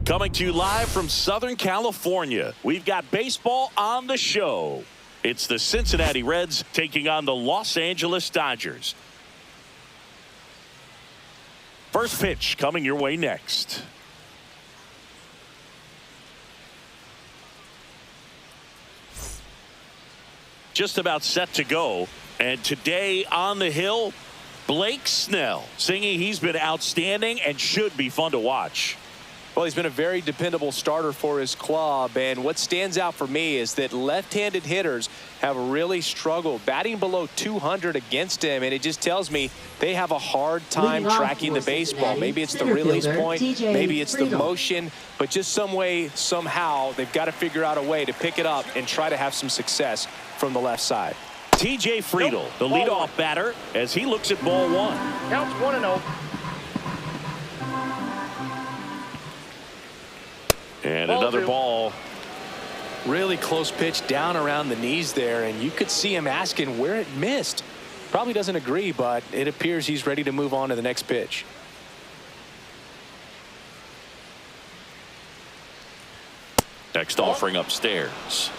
Coming to you live from Southern California, we've got baseball on the show. It's the Cincinnati Reds taking on the Los Angeles Dodgers. First pitch coming your way next. Just about set to go. And today on the hill, Blake Snell, singing he's been outstanding and should be fun to watch. Well, he's been a very dependable starter for his club, and what stands out for me is that left-handed hitters have really struggled batting below 200 against him, and it just tells me they have a hard time tracking the baseball. Maybe it's the release point, maybe it's the motion, but just some way, somehow, they've got to figure out a way to pick it up and try to have some success from the left side. T.J. Friedel, the leadoff batter, as he looks at ball one. Counts 1-0. And another ball. Really close pitch down around the knees there, and you could see him asking where it missed. Probably doesn't agree, but it appears he's ready to move on to the next pitch. Next offering upstairs.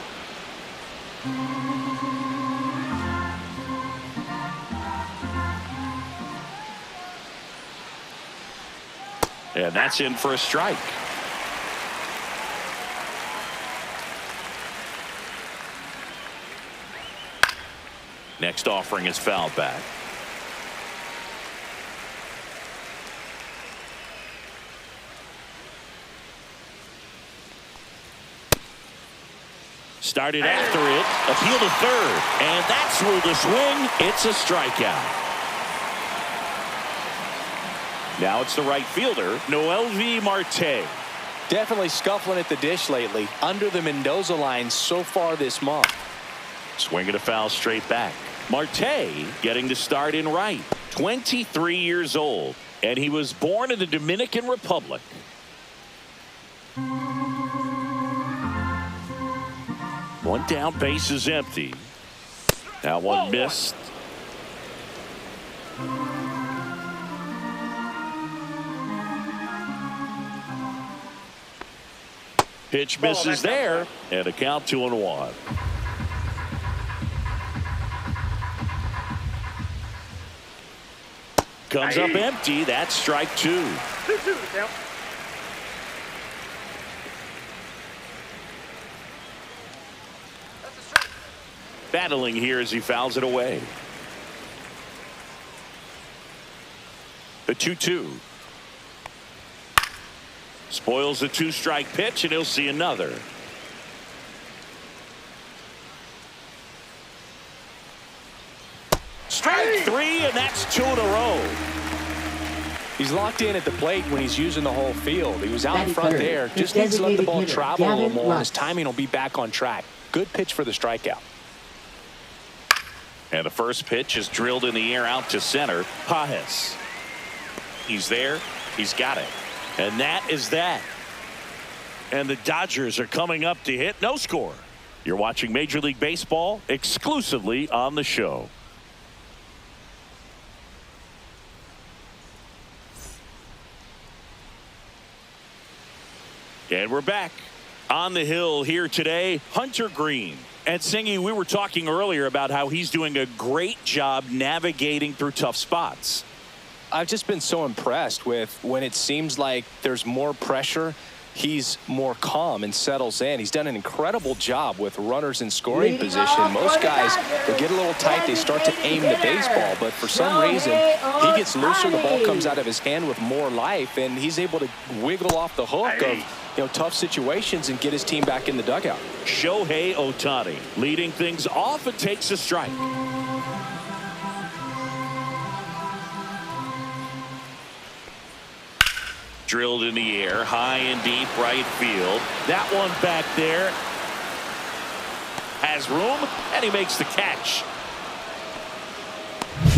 And that's in for a strike. Next offering is fouled back. Started after it, appeal to third, and that's ruled a swing. It's a strikeout. Now it's the right fielder, Noelvi Marte. Definitely scuffling at the dish lately, under the Mendoza line so far this month. Swinging a foul straight back. Marte getting to start in right. 23 years old, and he was born in the Dominican Republic. One down, base is empty. That one missed. Pitch misses there, and a count 2-1. Comes up empty. That's strike two. 2-2 count. Battling here as he fouls it away. The 2-2. Spoils the two-strike pitch, and he'll see another. Strike three, and that's two in a row. He's locked in at the plate when he's using the whole field. He was out in front there. Just needs to let the ball travel a little more, and his timing will be back on track. Good pitch for the strikeout. And the first pitch is drilled in the air out to center. Pajes. He's there. He's got it. And that is that. And the Dodgers are coming up to hit. No score. You're watching Major League Baseball exclusively on the show. And we're back on the hill here today. Hunter Greene. And Singy, we were talking earlier about how he's doing a great job navigating through tough spots. I've just been so impressed with when it seems like there's more pressure, he's more calm and settles in. He's done an incredible job with runners in scoring position. Most guys, they get a little tight, they start to aim the baseball, but for some reason, he gets looser, the ball comes out of his hand with more life, and he's able to wiggle off the hook of tough situations and get his team back in the dugout. Shohei Ohtani leading things off and takes a strike. Drilled in the air, high and deep right field. That one back there has room, and he makes the catch.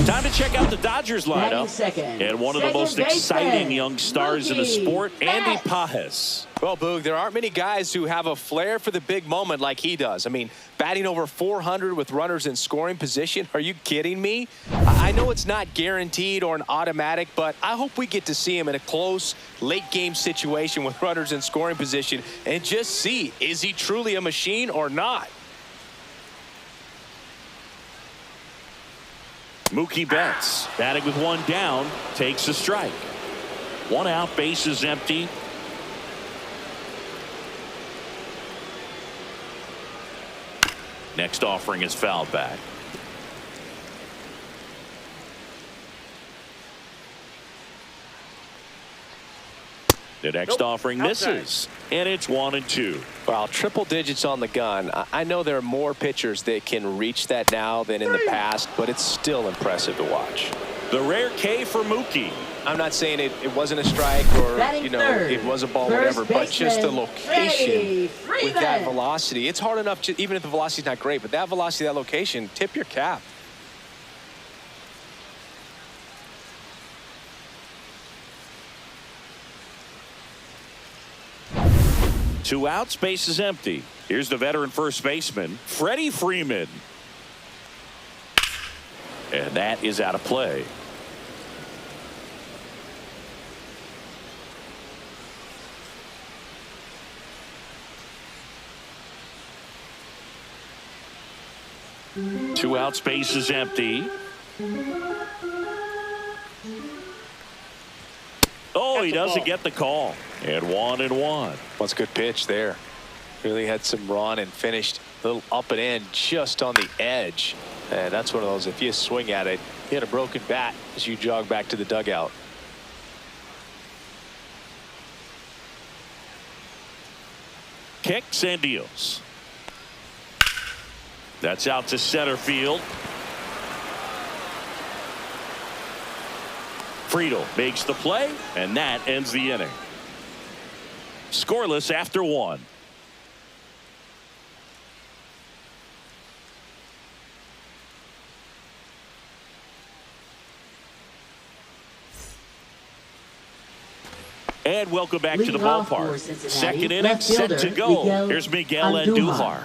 Time to check out the Dodgers lineup. And one of the most exciting young stars in the sport, Andy Pages. Well, Boog, there aren't many guys who have a flair for the big moment like he does. I mean, batting over 400 with runners in scoring position. Are you kidding me? I know it's not guaranteed or an automatic, but I hope we get to see him in a close, late-game situation with runners in scoring position and just see, is he truly a machine or not? Mookie Betts, batting with one down, takes a strike. One out, base is empty. Next offering is fouled back. The next offering misses, and it's 1-2. Well, triple digits on the gun. I know there are more pitchers that can reach that now than in the past, but it's still impressive to watch. The rare K for Mookie. I'm not saying it wasn't a strike or, you know, it was a ball, whatever, but just the location with that velocity. It's hard enough, even if the velocity's not great, but that velocity, that location, tip your cap. Two outs, base is empty. Here's the veteran first baseman, Freddie Freeman. And that is out of play. Two outs, base is empty. Oh, he doesn't get the call. And 1-1. What's a good pitch there? Really had some run and finished a little up and in just on the edge. And that's one of those, if you swing at it, you hit a broken bat as you jog back to the dugout. Kicks and deals. That's out to center field. Friedel makes the play, and that ends the inning. Scoreless after one. And welcome back to the ballpark. Second inning set to go. Here's Miguel Andujar.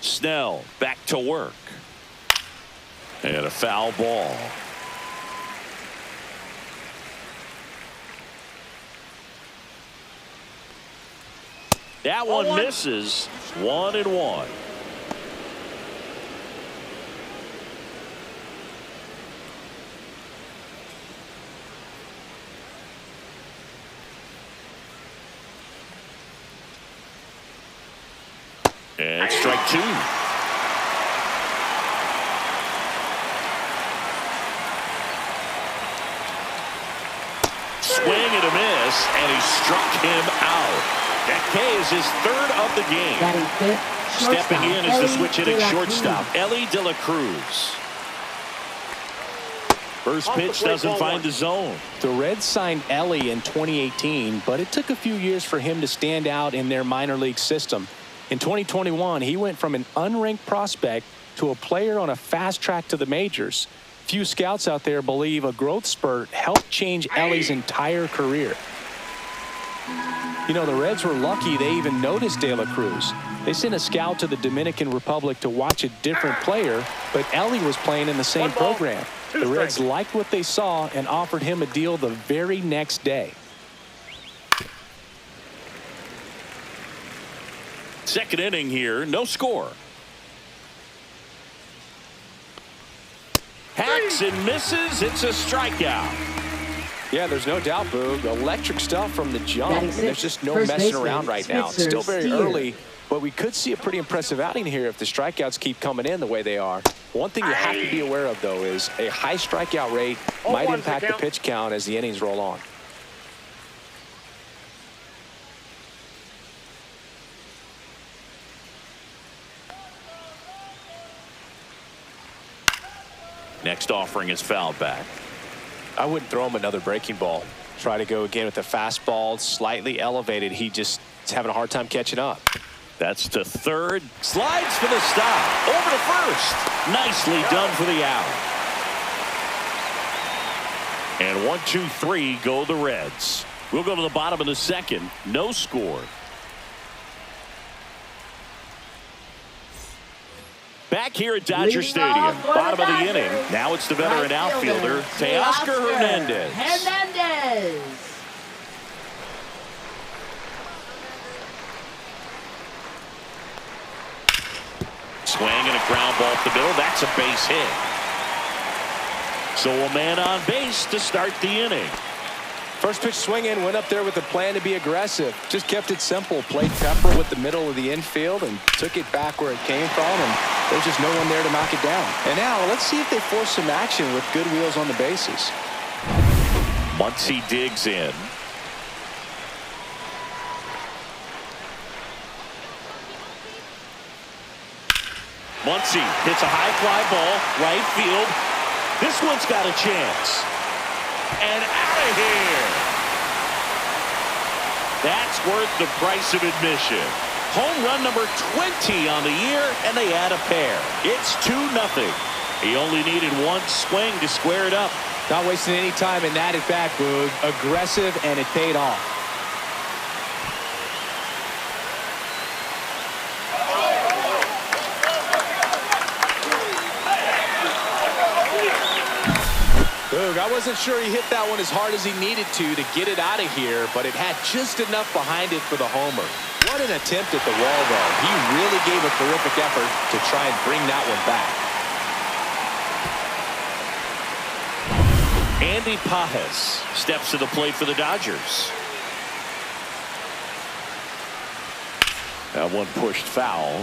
Snell back to work. And a foul ball. That one misses. 1-1. And strike two. Swing and a miss, and he struck him out. That K is his third of the game. Stepping in is the switch hitting shortstop, Ellie De La Cruz. First pitch doesn't find the zone. The Reds signed Ellie in 2018, but it took a few years for him to stand out in their minor league system. In 2021, he went from an unranked prospect to a player on a fast track to the majors. Few scouts out there believe a growth spurt helped change Ellie's entire career. You know, the Reds were lucky they even noticed De La Cruz. They sent a scout to the Dominican Republic to watch a different player, but Ellie was playing in the same program. The Reds liked what they saw and offered him a deal the very next day. Second inning here, no score. Hacks and misses. It's a strikeout. Yeah, there's no doubt, Boog. Electric stuff from the jump. I mean, there's just no messing around right now. It's still very early, but we could see a pretty impressive outing here if the strikeouts keep coming in the way they are. One thing you have to be aware of, though, is a high strikeout rate might impact the pitch count as the innings roll on. Next offering is fouled back. I wouldn't throw him another breaking ball. Try to go again with the fastball, slightly elevated. He just is having a hard time catching up. That's to third. Slides for the stop. Over to first. Nicely done for the out. And 1, 2, 3 go the Reds. We'll go to the bottom of the second. No score. Back here at Dodger Stadium, bottom of the inning. Now it's the veteran outfielder, Teoscar Hernandez. Swing and a ground ball up the middle. That's a base hit. So a man on base to start the inning. First pitch swing in, went up there with a plan to be aggressive. Just kept it simple. Played pepper with the middle of the infield and took it back where it came from. And there's just no one there to knock it down. And now let's see if they force some action with good wheels on the bases. Muncy digs in. Muncy hits a high fly ball, right field. This one's got a chance. And out of here. That's worth the price of admission. Home run number 20 on the year, and they add a pair. It's 2-0. He only needed one swing to square it up. Not wasting any time in that at bat, Boog. Aggressive, and it paid off. I wasn't sure he hit that one as hard as he needed to get it out of here, but it had just enough behind it for the homer. What an attempt at the wall, though. He really gave a terrific effort to try and bring that one back. Andy Pajes steps to the plate for the Dodgers. That one pushed foul.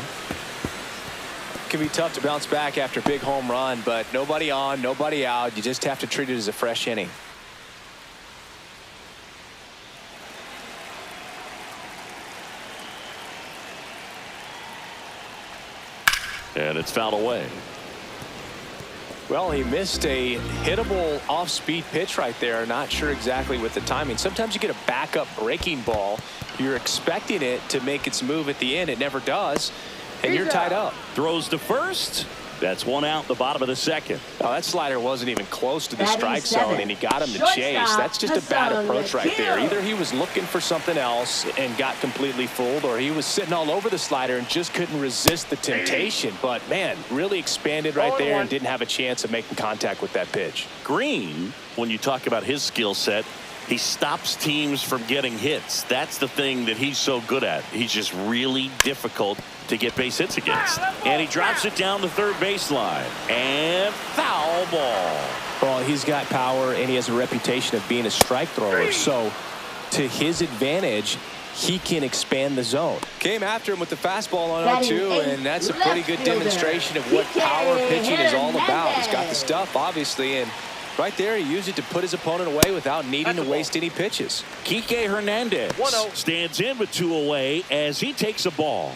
Can be tough to bounce back after a big home run, but nobody on, nobody out. You just have to treat it as a fresh inning. And it's fouled away. Well, he missed a hittable off-speed pitch right there. Not sure exactly with the timing. Sometimes you get a backup breaking ball. You're expecting it to make its move at the end. It never does. And you're tied up. Throws to first. That's one out in the bottom of the second. Oh, that slider wasn't even close to the strike zone, and he got him to chase. That's just a bad approach right there. Either he was looking for something else and got completely fooled, or he was sitting all over the slider and just couldn't resist the temptation. But, man, really expanded right there and didn't have a chance of making contact with that pitch. Greene, when you talk about his skill set, he stops teams from getting hits. That's the thing that he's so good at. He's just really difficult to get base hits against. And he drops it down the third baseline. And foul ball. Well, he's got power, and he has a reputation of being a strike thrower. So, to his advantage, he can expand the zone. Came after him with the fastball on 0-2, and that's a pretty good demonstration of what power pitching is all about. He's got the stuff, obviously, and right there, he used it to put his opponent away without needing to waste any pitches. Kike Hernandez stands in with 2 away as he takes a ball.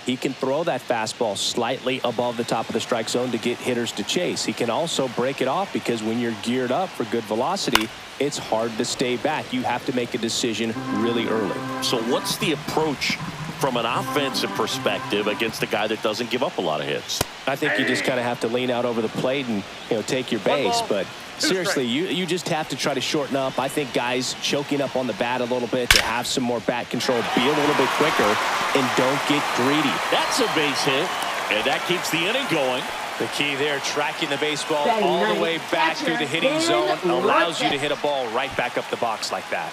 He can throw that fastball slightly above the top of the strike zone to get hitters to chase. He can also break it off because when you're geared up for good velocity, it's hard to stay back. You have to make a decision really early. So what's the approach from an offensive perspective against a guy that doesn't give up a lot of hits? I think you just kind of have to lean out over the plate and take your base. But seriously, you just have to try to shorten up. I think guys choking up on the bat a little bit to have some more bat control, be a little bit quicker, and don't get greedy. That's a base hit, and that keeps the inning going. The key there, tracking the baseball all the way back through the hitting zone, allows you to hit a ball right back up the box like that.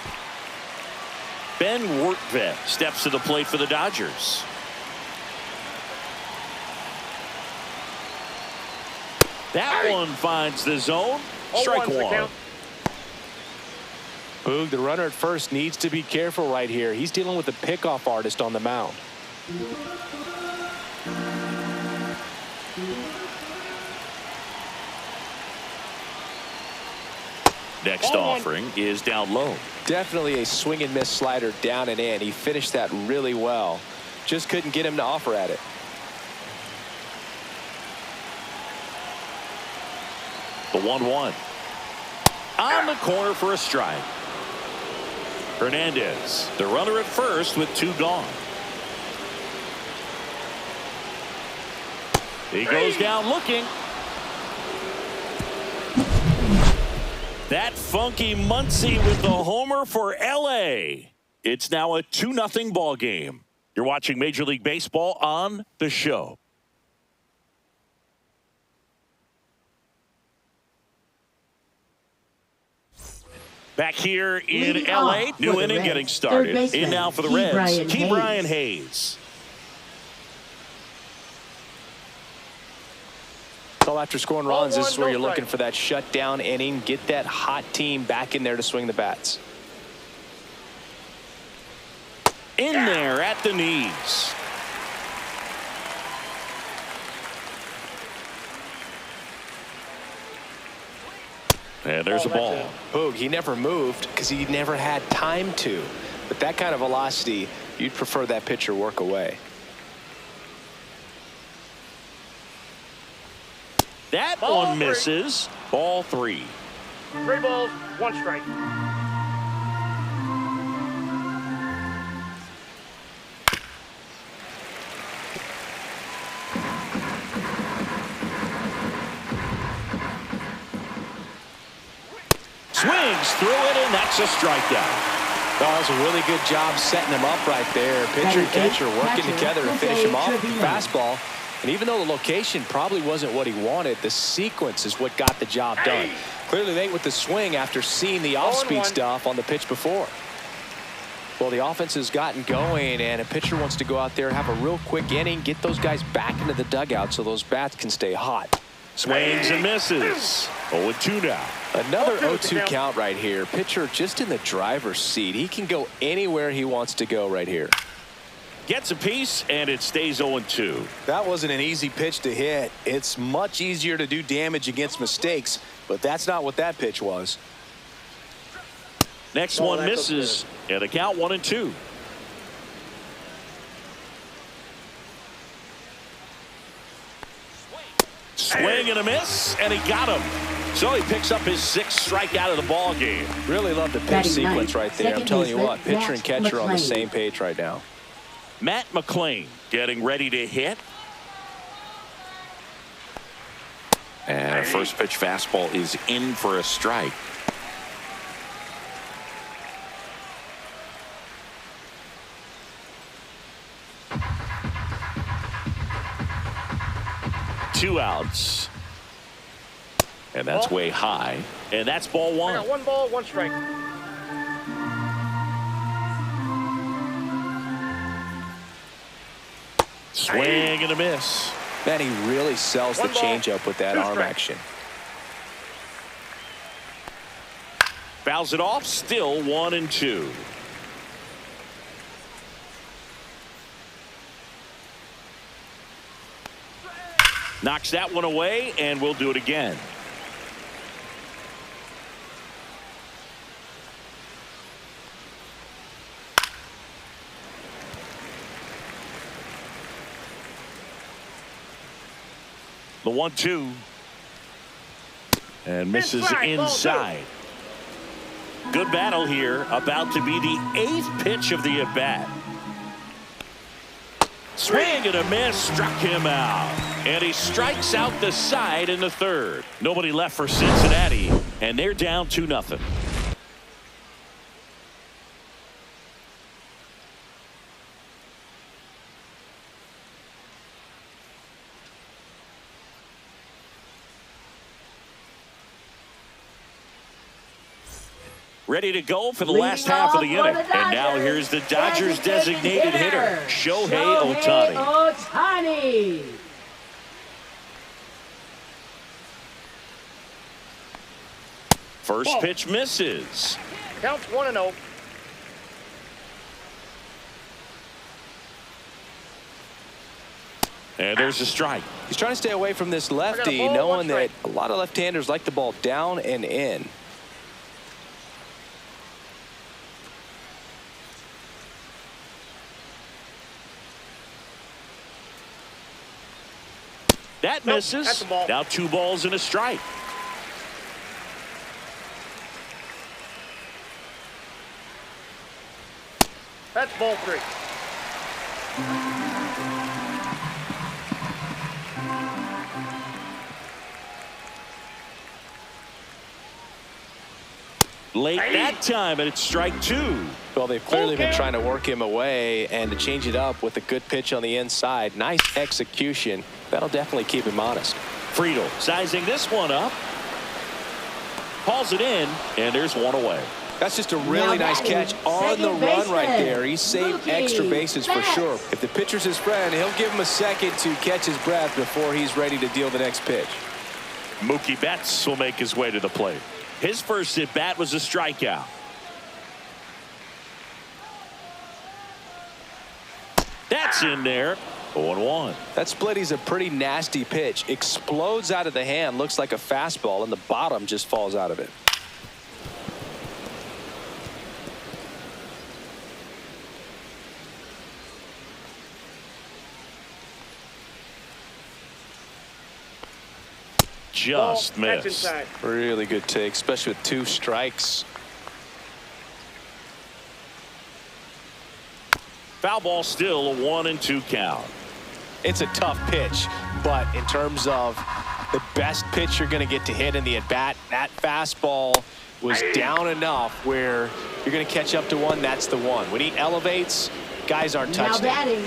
Ben Wertvet steps to the plate for the Dodgers. That one finds the zone. Strike one. Boog, the runner at first needs to be careful right here. He's dealing with a pickoff artist on the mound. Next offering is down low. Definitely a swing and miss slider down and in. He finished that really well. Just couldn't get him to offer at it. The 1-1. On the corner for a strike. Hernandez, the runner at first with 2 gone. He goes down looking. That funky Muncy with the homer for LA. It's now a 2-0 ball game. You're watching Major League Baseball on The Show. Back here in LA, new inning getting started. In now for the Reds, Brian Hayes. Well, after scoring runs, this is where you're looking for that shutdown inning. Get that hot team back in there to swing the bats. In there at the knees. And there's a ball. Boog, he never moved because he never had time to. But that kind of velocity, you'd prefer that pitcher work away. That one misses. Ball 3. 3 balls, 1 strike. Swings through it, and that's a strikeout. That was a really good job setting him up right there. Pitcher and catcher working together to finish him off with the fastball. And even though the location probably wasn't what he wanted, the sequence is what got the job done. Clearly late with the swing after seeing the off-speed stuff on the pitch before. Well, the offense has gotten going, and a pitcher wants to go out there, have a real quick inning, get those guys back into the dugout so those bats can stay hot. Swings and misses. 0-2 now. Another 0-2 count right here. Pitcher just in the driver's seat. He can go anywhere he wants to go right here. Gets a piece, and it stays 0-2. That wasn't an easy pitch to hit. It's much easier to do damage against mistakes, but that's not what that pitch was. Next one misses, and the count 1-2. Swing and a miss, and he got him. So he picks up his 6th strikeout of the ball game. Really love the pitch sequence right there. I'm telling you what, pitcher and catcher on the same page right now. Matt McClain getting ready to hit. And a first pitch fastball is in for a strike. Two outs. And that's way high. And that's ball 1. I got 1 ball, 1 strike. Swing and a miss. Man, he really sells the changeup with that arm action. Fouls it off, still 1-2. Knocks that one away, and we'll do it again. The 1-2. And misses inside. Good battle here. About to be the 8th pitch of the at-bat. Swing and a miss, struck him out. And he strikes out the side in the 3rd. Nobody left for Cincinnati, and they're down 2-0. Ready to go for the last half of the inning. And now here's the Dodgers designated hitter, Shohei Ohtani. First pitch misses. Counts 1-0. And there's a strike. He's trying to stay away from this lefty, knowing that a lot of left-handers like the ball down and in. That misses. Now 2 balls and a strike. That's ball 3. Late that time, and it's strike two. Well, they've clearly been trying to work him away, and to change it up with a good pitch on the inside. Nice execution. That'll definitely keep him honest. Friedel sizing this one up. Hauls it in, and there's one away. That's just a really nice catch on the run right there. He saved extra bases for sure. If the pitcher's his friend, he'll give him a second to catch his breath before he's ready to deal the next pitch. Mookie Betts will make his way to the plate. His first at bat was a strikeout. That's in there. 0-1. That splitty's a pretty nasty pitch. Explodes out of the hand, looks like a fastball, and the bottom just falls out of it. Just missed. Really good take, especially with 2 strikes. Foul ball, still a 1-2 count. It's a tough pitch, but in terms of the best pitch you're going to get to hit in the at-bat, that fastball was down enough where you're going to catch up to one. That's the one. When he elevates, guys aren't touching him.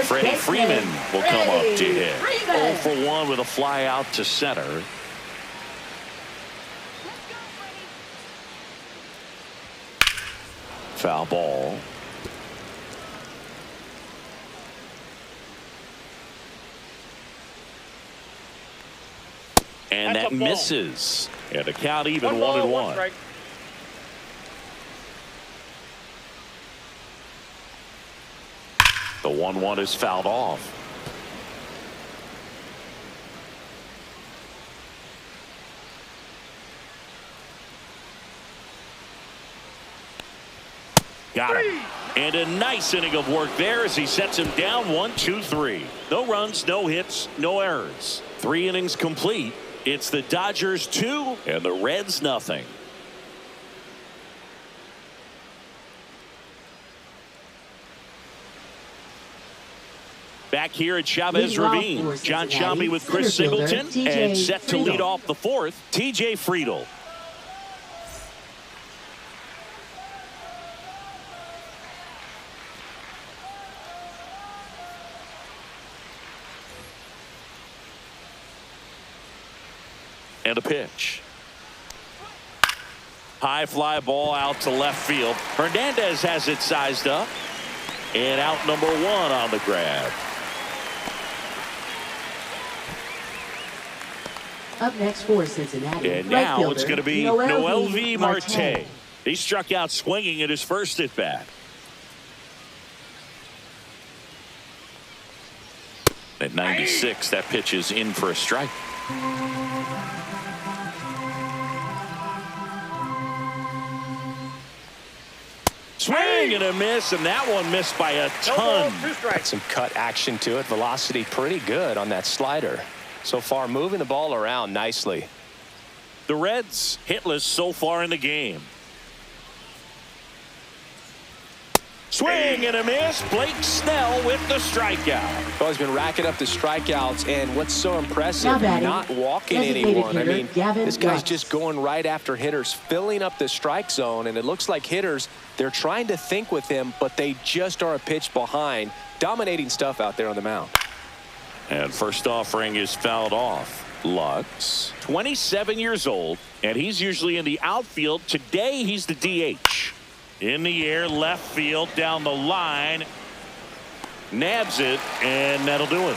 Freddie Freeman will come up to hit. 0 for 1 with a fly out to center. Foul ball. And that misses. And the count even 1-1. The 1-1 is fouled off. Got him. And a nice inning of work there as he sets him down 1-2-3. No runs, no hits, no errors. 3 innings complete. It's the Dodgers 2 and the Reds nothing. Back here at Chavez Ravine, John Shelby with Chris Singleton, and set to lead off the 4th, TJ Friedel. And a pitch. High fly ball out to left field. Hernandez has it sized up. And out number 1 on the grab. Up next for Cincinnati. And now it's going to be Noel V. Marte. He struck out swinging at his first at bat. At 96, that pitch is in for a strike. Swing and a miss, and that one missed by a ton. Some cut action to it. Velocity pretty good on that slider. So far, moving the ball around nicely. The Reds hitless so far in the game. Swing and a miss. Blake Snell with the strikeout. Well, he's been racking up the strikeouts, and what's so impressive, not walking anyone. I mean, this guy's just going right after hitters, filling up the strike zone, and it looks like hitters, they're trying to think with him, but they just are a pitch behind. Dominating stuff out there on the mound. And first offering is fouled off. Lutz, 27 years old, and he's usually in the outfield. Today, he's the DH. In the air, left field, down the line. Nabs it, and that'll do it.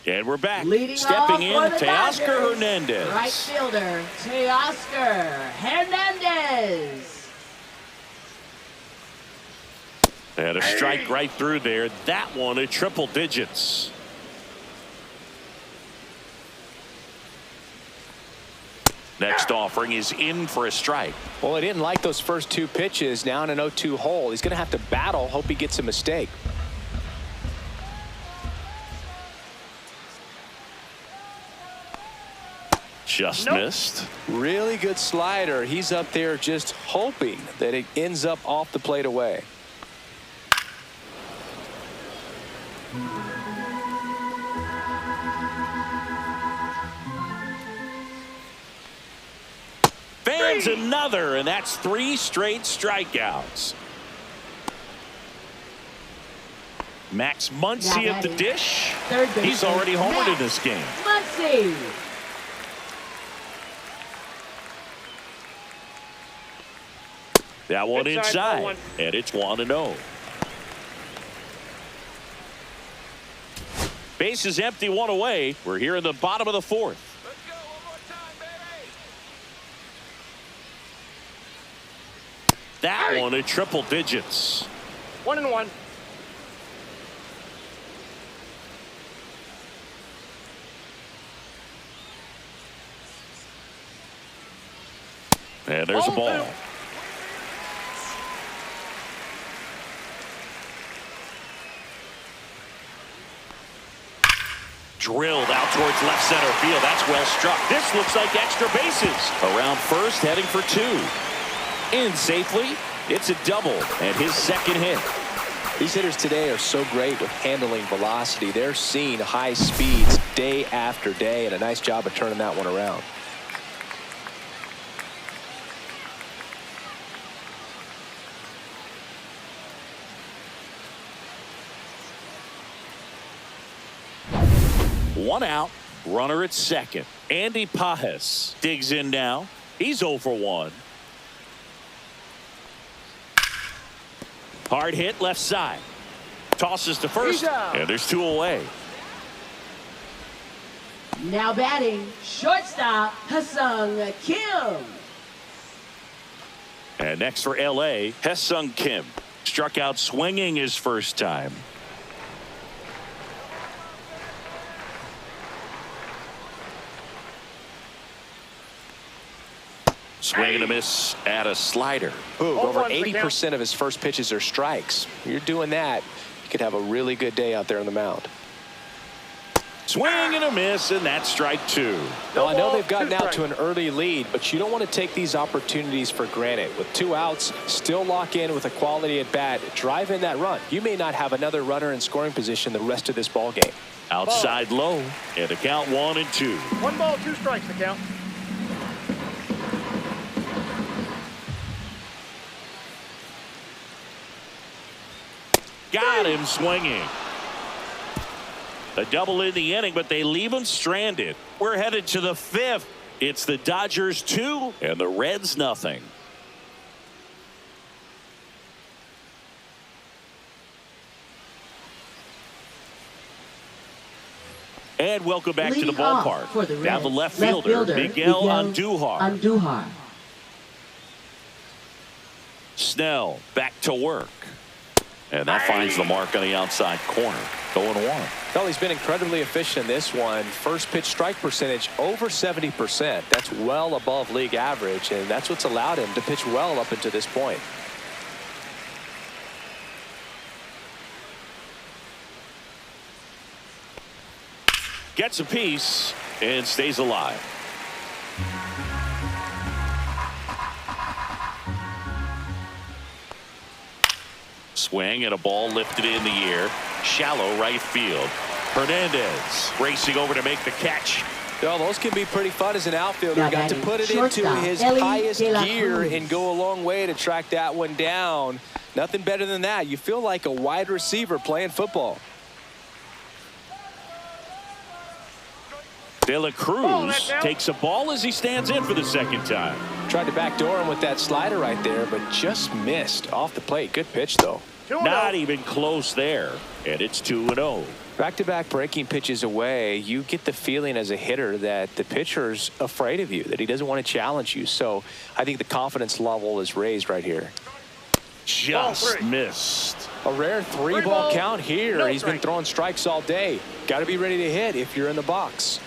And we're back. Stepping in, Teoscar Hernandez. Right fielder, Teoscar Hernandez. And a strike right through there. That one at triple digits. Next offering is in for a strike. Well, he didn't like those first 2 pitches. Now in an 0-2 hole. He's going to have to battle. Hope he gets a mistake. Just Nope. missed. Really good slider. He's up there just hoping that it ends up off the plate away. Fans another, and that's 3 straight strikeouts. Max Muncy at the dish. He's already homered in this game. Muncy. That one Inside, inside, and it's 1-0. Base is empty, 1 away. We're here in the bottom of the 4th. Let's go one more time, baby. That one at triple digits. 1-1. And there's a ball. Drilled out towards left center field. That's well struck. This looks like extra bases. Around first, heading for 2. In safely. It's a double and his second hit. These hitters today are so great with handling velocity. They're seeing high speeds day after day, and a nice job of turning that one around. One out, runner at second. Andy Pajes digs in now. He's 0 for 1. Hard hit left side. Tosses to first, and there's 2 away. Now batting, shortstop, Ha-Seong Kim. And next for L.A., Ha-Seong Kim. Struck out swinging his first time. Swing and a miss at a slider. Boog, over 80% of his first pitches are strikes. You're doing that, you could have a really good day out there on the mound. Swing and a miss, and that's strike 2. Now, I know they've gotten out to an early lead, but you don't want to take these opportunities for granted. With 2 outs, still lock in with a quality at bat, drive in that run. You may not have another runner in scoring position the rest of this ball game. Outside low, and the count 1-2. 1 ball, 2 strikes to count. Got him swinging. A double in the inning, but they leave him stranded. We're headed to the 5th. It's the Dodgers 2 and the Reds nothing. And welcome back to the ballpark. Down the left fielder, Miguel Andujar. Snell back to work. And that finds the mark on the outside corner. 0-1. Well, he's been incredibly efficient in this one. First pitch strike percentage over 70%. That's well above league average, and that's what's allowed him to pitch well up until this point. Gets a piece and stays alive. Swing and a ball lifted in the air. Shallow right field. Hernandez racing over to make the catch. Well, those can be pretty fun as an outfielder. He got to put it into his highest gear and go a long way to track that one down. Nothing better than that. You feel like a wide receiver playing football. De La Cruz takes a ball as he stands in for the second time. Tried to backdoor him with that slider right there, but just missed off the plate. Good pitch, though. Not even close there, and it's 2-0. Back-to-back breaking pitches away, you get the feeling as a hitter that the pitcher's afraid of you, that he doesn't want to challenge you. So I think the confidence level is raised right here. Just missed. A rare 3-ball count here. He's been throwing strikes all day. Got to be ready to hit if you're in the box.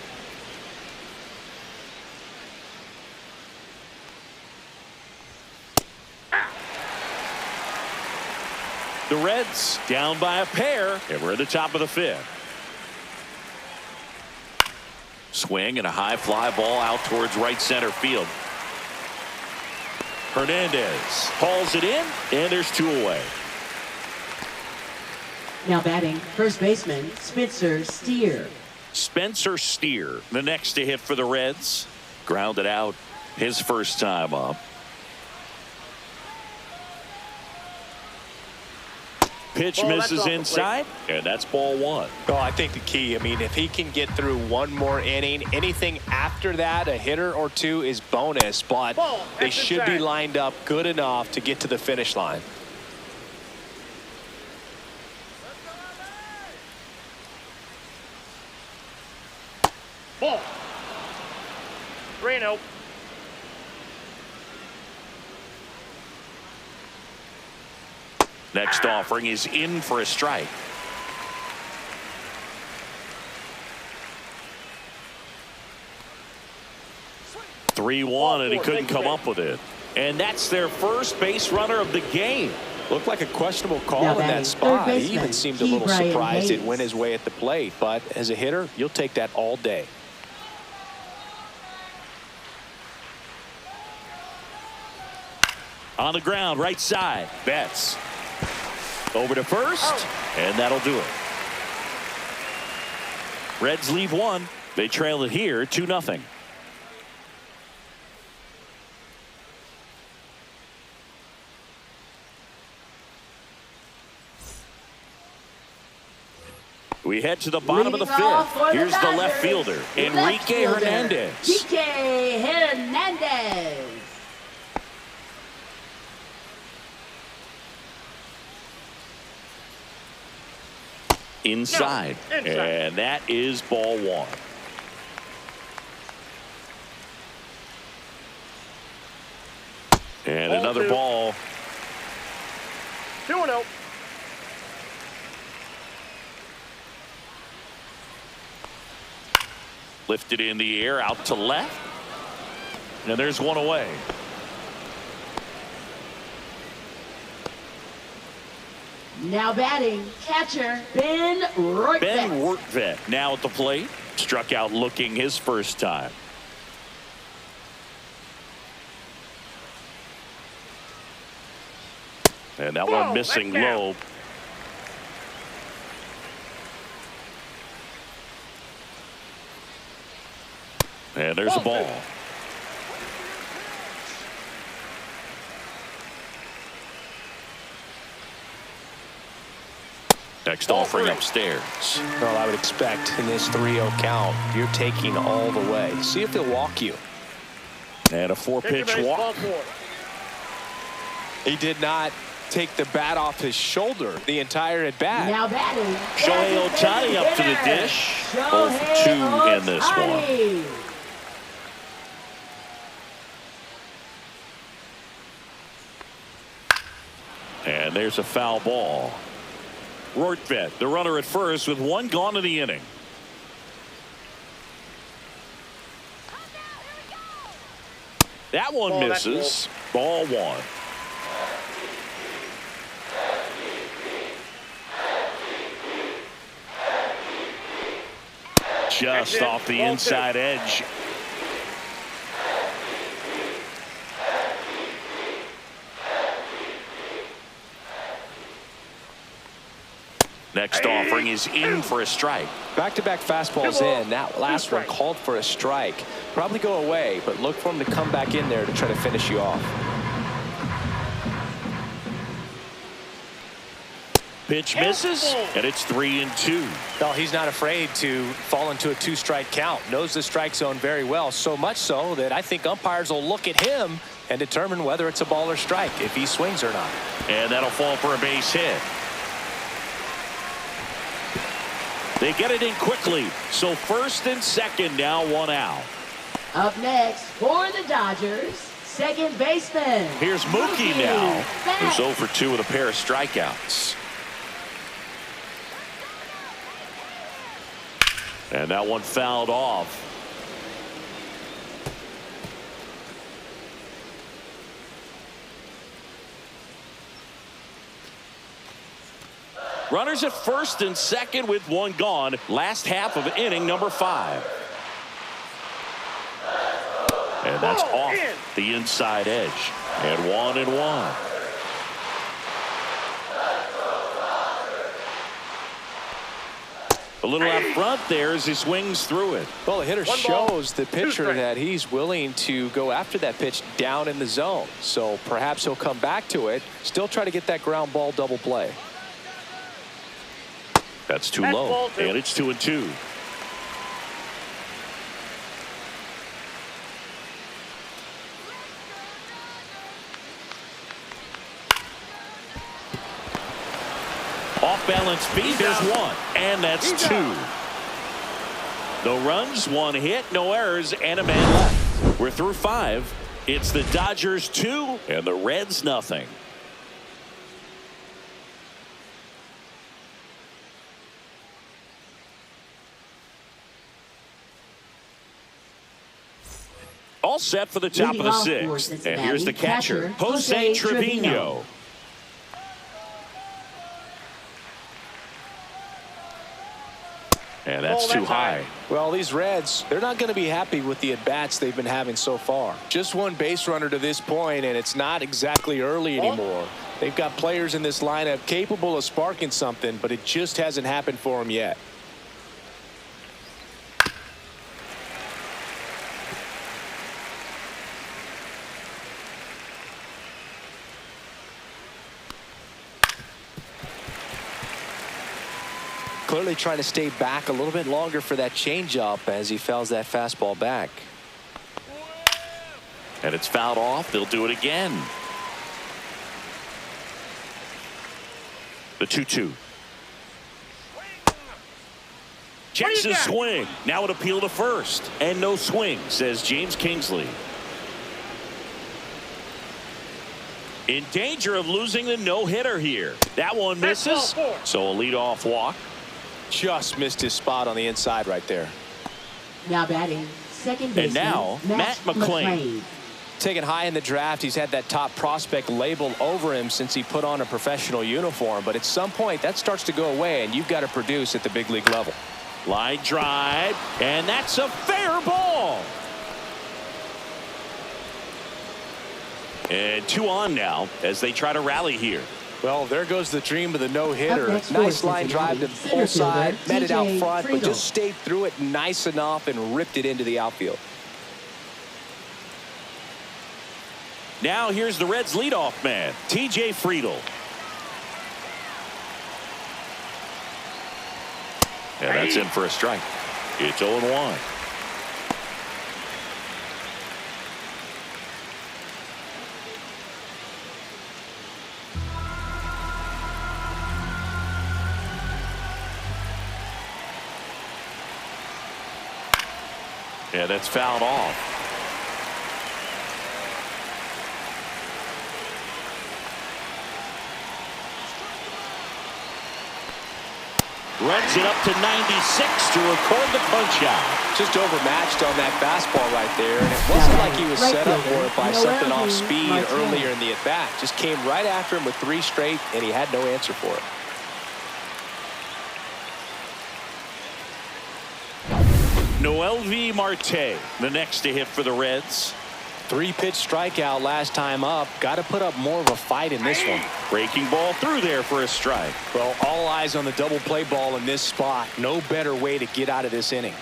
The Reds down by a pair, and we're at the top of the 5th. swing and a high fly ball out towards right center field. Hernandez hauls it in, and there's 2 away. Now batting, first baseman, Spencer Steer. Spencer Steer, the next to hit for the Reds. Grounded out his first time up. Pitch misses inside, and that's ball 1. Oh, I think the key, I mean, if he can get through one more inning, anything after that, a hitter or 2 is bonus, but they should be lined up good enough to get to the finish line. Ball. Greene. Next offering is in for a strike. (3-1), and he couldn't come up with it. And that's their first base runner of the game. Looked like a questionable call in that spot. He even seemed a little surprised it went his way at the plate. But as a hitter, you'll take that all day. On the ground, right side. Betts. Over to first, and that'll do it. Reds leave 1. They trail it here 2-0. We head to the bottom of the 5th. Here's the left fielder, Enrique Hernandez. Enrique Hernandez. Inside, and that is ball 1. And another ball. 2-0. Lifted in the air, out to left. And there's 1 away. Now batting, catcher Ben Rortvedt. Ben Rortvedt now at the plate. Struck out looking his first time. And that one missing low. And there's a ball. Next offering upstairs. Well, I would expect in this 3-0 count, you're taking all the way. See if he'll walk you. And a 4-pitch walk. He did not take the bat off his shoulder the entire at bat. Now batting, Shohei Ohtani up to the dish. 0 for 2 in this one. And there's a foul ball. Rortvedt, the runner at first, with 1 gone in the inning. That one misses. Ball 1. Just off the inside edge. Next offering is in for a strike. Back-to-back fastballs in. That last one called for a strike. Probably go away, but look for him to come back in there to try to finish you off. Pitch misses, and it's 3-2. No, he's not afraid to fall into a 2-strike count. Knows the strike zone very well, so much so that I think umpires will look at him and determine whether it's a ball or strike, if he swings or not. And that'll fall for a base hit. They get it in quickly, so first and second, now 1 out. Up next for the Dodgers, second baseman. Here's Mookie now, who's 0 for 2 with a pair of strikeouts. And that one fouled off. Runners at first and second with 1 gone. Last half of inning number 5. And that's off the inside edge. And 1-1. A little out front there as he swings through it. Well, the hitter shows the pitcher that he's willing to go after that pitch down in the zone. So perhaps he'll come back to it, still try to get that ground ball double play. That's too low, and it's 2-2. Off balance speed, there's one, and that's two. No runs, one hit, no errors, and a man left. We're through 5. It's the Dodgers 2 and the Reds nothing. All set for the top of the 6th. And here's the catcher, Jose Trevino. And that's too high. Well, these Reds, they're not going to be happy with the at-bats they've been having so far. Just one base runner to this point, and it's not exactly early anymore. They've got players in this lineup capable of sparking something, but it just hasn't happened for them yet. Clearly trying to stay back a little bit longer for that changeup as he fouls that fastball back. And it's fouled off. They'll do it again. The 2-2. Checks his swing. Now an appeal to first. And no swing, says James Kingsley. In danger of losing the no-hitter here. That one misses. So a leadoff walk. Just missed his spot on the inside right there. Now batting, second baseman. And now, Matt McClain. Taken high in the draft, he's had that top prospect label over him since he put on a professional uniform. But at some point, that starts to go away, and you've got to produce at the big league level. Line drive, and that's a fair ball. And 2 on now as they try to rally here. Well, there goes the dream of the no-hitter. Nice line drive to the pull side, met it out front, but just stayed through it nice enough and ripped it into the outfield. Now here's the Reds' leadoff man, T.J. Friedl. And that's in for a strike. It's 0-1. Yeah, that's fouled off. Runs it up to 96 to record the punch out. Just overmatched on that fastball right there. And it wasn't like he was set up for it by something off speed earlier in the at-bat. Just came right after him with 3 straight, and he had no answer for it. Noel V. Marte, the next to hit for the Reds. 3-pitch strikeout last time up. Got to put up more of a fight in this one. Breaking ball through there for a strike. Well, all eyes on the double play ball in this spot. No better way to get out of this inning.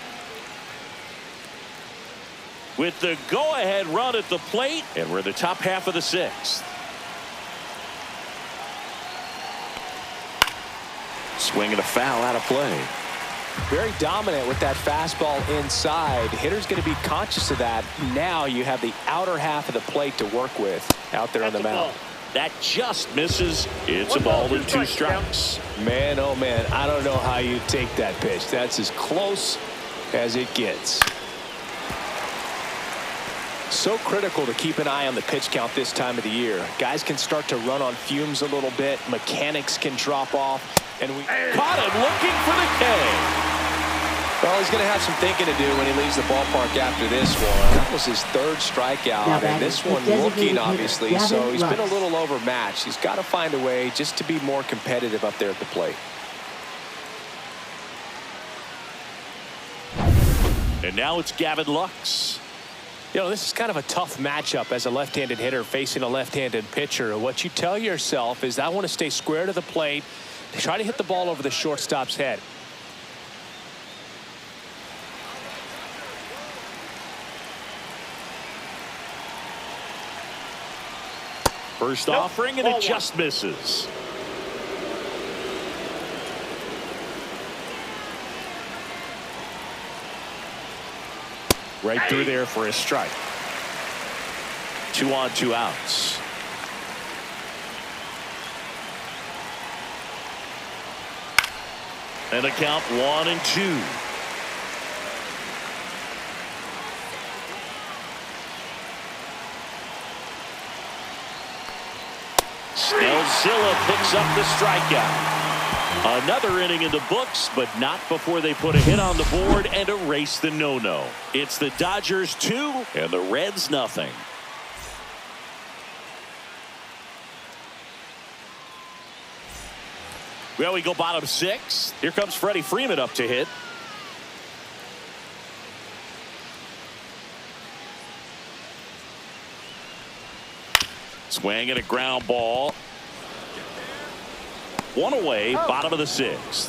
With the go-ahead run at the plate, and we're in the top half of the 6th. Swing and a foul out of play. Very dominant with that fastball inside. Hitter's going to be conscious of that. Now you have the outer half of the plate to work with out there on the mound. That just misses. It's a ball and 2 strikes. Man, oh man, I don't know how you take that pitch. That's as close as it gets. So critical to keep an eye on the pitch count this time of the year. Guys can start to run on fumes a little bit. Mechanics can drop off. And we caught him looking for the K. Well, he's going to have some thinking to do when he leaves the ballpark after this one. That was his 3rd strikeout, and this one looking, obviously, so he's been a little overmatched. He's got to find a way just to be more competitive up there at the plate. And now it's Gavin Lux. You know, this is kind of a tough matchup as a left-handed hitter facing a left-handed pitcher. What you tell yourself is, I want to stay square to the plate, try to hit the ball over the shortstop's head. First offering, and it just misses. Right through there for a strike. 2 on, 2 outs. And a count 1-2. Snell picks up the strikeout. Another inning in the books, but not before they put a hit on the board and erase the no-no. It's the Dodgers 2 and the Reds nothing. Well, we go bottom 6. Here comes Freddie Freeman up to hit. Swing and a ground ball. 1 away, bottom of the 6th.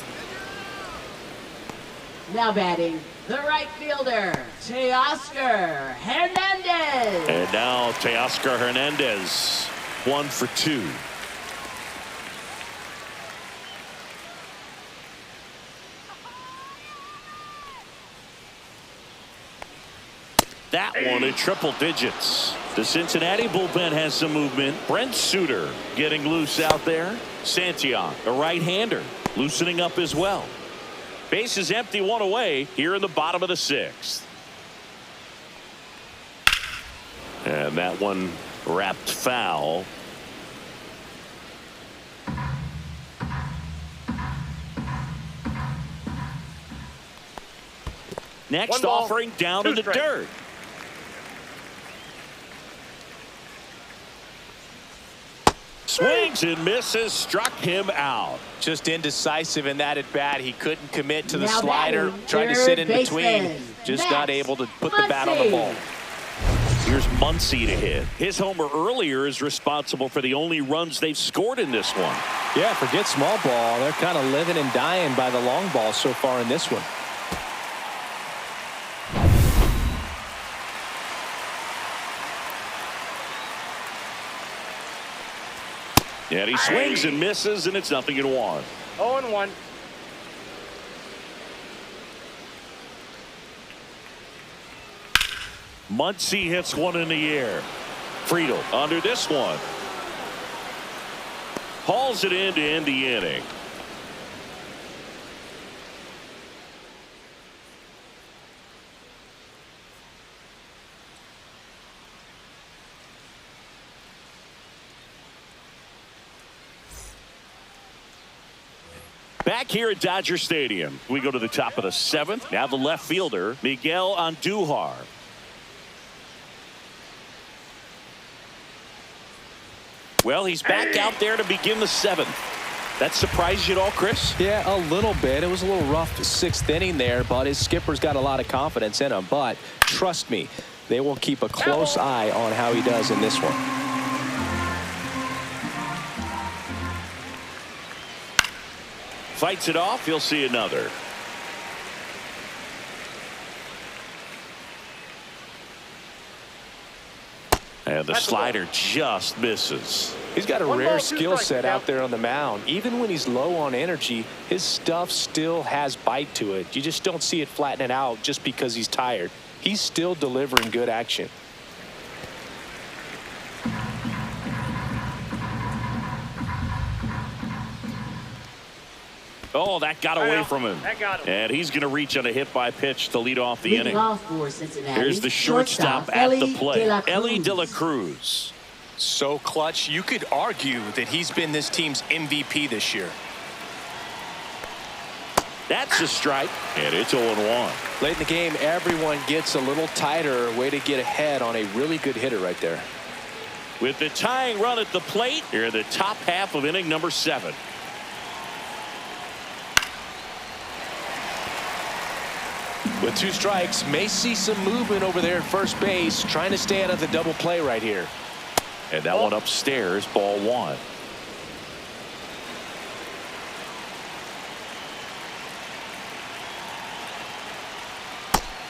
Now batting, the right fielder, Teoscar Hernandez. And now Teoscar Hernandez, 1 for 2. That one in triple digits. The Cincinnati bullpen has some movement. Brent Suter getting loose out there. Santillan, a right-hander, loosening up as well. Base is empty, 1 away here in the bottom of the 6th. And that one wrapped foul. Next offering down to the dirt. Swings and misses, struck him out. Just indecisive in that at bat. He couldn't commit to the Now slider, batting, tried to sit in third between, baseman, just Max not able to put the bat on the ball. Here's Muncy to hit. His homer earlier is responsible for the only runs they've scored in this one. Yeah, forget small ball. They're kind of living and dying by the long ball so far in this one. And he swings and misses, and it's 0-1. 0-1. Muncy hits one in the air. Friedel under this one. Hauls it in to end the inning. Back here at Dodger Stadium, we go to the top of the 7th. Now the left fielder, Miguel Andujar. Well, he's back out there to begin the 7th. That surprised you at all, Chris? Yeah, a little bit. It was a little rough 6th inning there, but his skipper's got a lot of confidence in him. But trust me, they will keep a close eye on how he does in this one. Fights it off. He'll see another. And the slider just misses. He's got a rare skill set out there on the mound. Even when he's low on energy, his stuff still has bite to it. You just don't see it flattening out just because he's tired. He's still delivering good action. Oh, that got away from him. That got him. And he's going to reach on a hit by pitch to lead off the inning. Off for Cincinnati. Here's the shortstop at the plate, Ellie De La Cruz. So clutch, you could argue that he's been this team's MVP this year. That's a strike, and it's 0-1. Late in the game, everyone gets a little tighter. Way to get ahead on a really good hitter right there. With the tying run at the plate, here in the top half of inning number 7. With 2 strikes, may see some movement over there at first base, trying to stay out of the double play right here. And that one upstairs, ball 1.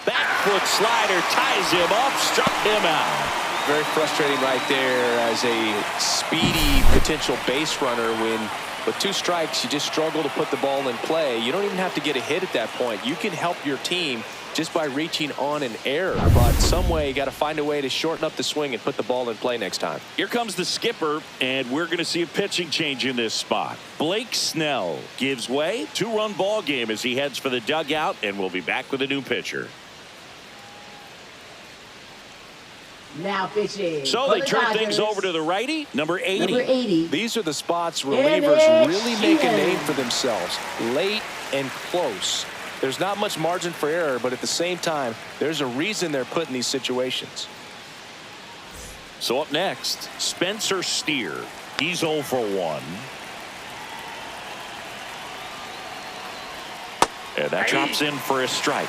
Back foot slider ties him up, struck him out. Very frustrating right there as a speedy potential base runner when with 2 strikes you just struggle to put the ball in play. You don't even have to get a hit at that point. You can help your team just by reaching on an error, but some way you got to find a way to shorten up the swing and put the ball in play next time. Here comes the skipper, and we're going to see a pitching change in this spot. Blake Snell gives way. 2-run ball game as he heads for the dugout, and we'll be back with a new pitcher. Now pitching. So they turn things over to the righty, number 80. Number 80. These are the spots relievers really make a name for themselves. Late and close. There's not much margin for error, but at the same time, there's a reason they're put in these situations. So up next, Spencer Steer. He's 0 for 1. And that drops in for a strike.